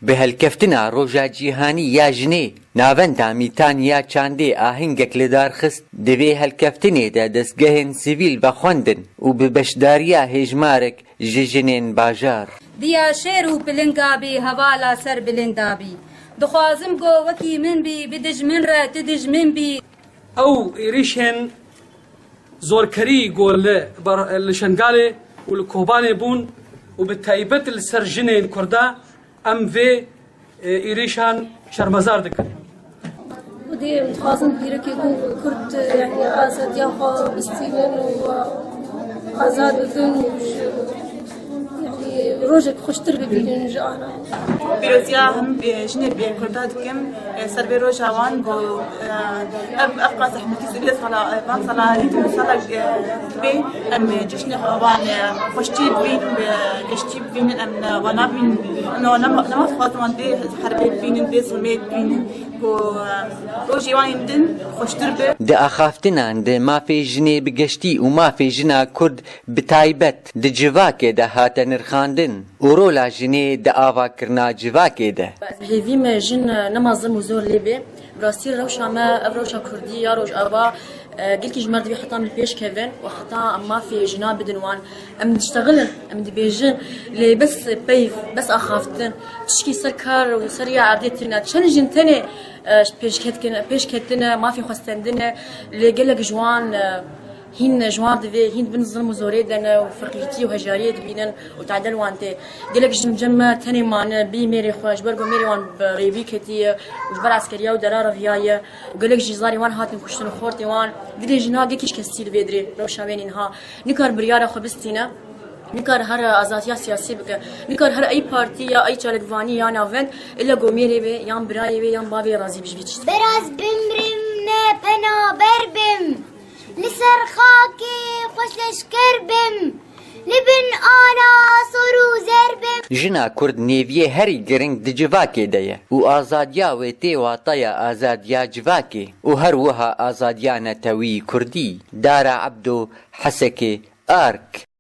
بە هەلکەفتنا ڕۆژا جیهانی یا ژنێ ناوەندا میتان یا چاندێ ئاهنگێک لەدار خست دەوێ هەلکەفتنێدا دەستگەهێن سیڤیل بە خوێندن و بە بەشداریە هێژمارێک ژە ژنێن باژار دیا شێر و پلنگابی هەواڵا سەر بلندابی دخوازم گۆ وەکی من بی بدژمن رە تدژمن بی ئەو ئێریشێن زۆرکەری گۆل لە شنگالێ و لە کۆبانێ بوون و بە تایبەت لەسەر ژنێن کووردا ئەم vê ئێریشان شەرمەزار دەکەن. ودي متخاصم بيركي كرد يعني آزاد ياخو بستيلن وآزاد وذن يعني روجك خوشتر ببينن جانا بيروزيا هم جنة بكرداد كم سر بيروج هوان بو أبقى زحمتي سبيل صلاة بان صلاة ريتم صلاة بي أم جشنة هوان خوشتي بين جشتي بين أم وانا بين أنا نما فقط من دي حربي بين دي سميت بين بو روجي وان دن خوشتر بي دە ئاخافتنان دە مافێ ژنێ بگەشتی و مافێ ژنا کورد بتایبەت دە جڤاکێدا هاتە نرخاندن و ڕۆلا ژنێ دە ئاواکردنا جڤاکێدا هێڤیم ژن نەمازم و زۆر لێبێ ڕاستی ڕەوشامە ئەv ڕەوشا کوردی یا ڕۆژ ئاوا گەلکیش مەردوی حتا من پێش کەڤن و حتا ئەم مافێ ژنا بدن وان ئەم دشتەغلن ئەم دبێژن لێ بەس پەیڤ بەس ئاخافتن تشکی سەر کار و سەر یا عەردێترنا چەند ژن تەنێ پێشکەتنە مافی خواستەندنە لێ گەلک جوان هین جوان دەوێ هین بن زڵم و زۆرێ دەنە و فەقیرەتی و هەژاریە دبینن و تعدەل وان تێ گەلک ژن جەمە تەنێ مانە بی مێرێ خۆش بەرگۆ مێرێ وان ڕێوی کەتیە و بەر ئاسکەریا و دەرا ڕڤیایە و گەلک ژی زاری وان هاتن کوشتن و خۆرتێ وان درێ ژنا گەکیش کەستی دەبێدرێ ڕەوشاوێنینها نیکار بریارە خۆ بستینە نکار هر آزادیا سیاسی بکه نکار هر ای پارتی یا ای چالکوانی یا ناوند الا گومیری به یا برای به یا باوی راضی بجویچ براز بمرم نه پنا بربم لسر خاکی خوشش کربم لبن آنا سرو زربم ژنا کورد نێڤیە هەری گرنگ دە جڤاکێدەیە و ئازادیا وێ تێ واتەیە ئازادیا جڤاکێ و هەروەها ئازادیا نەتەوی کوردی دارا عەبدۆ حەسەکێ ئارک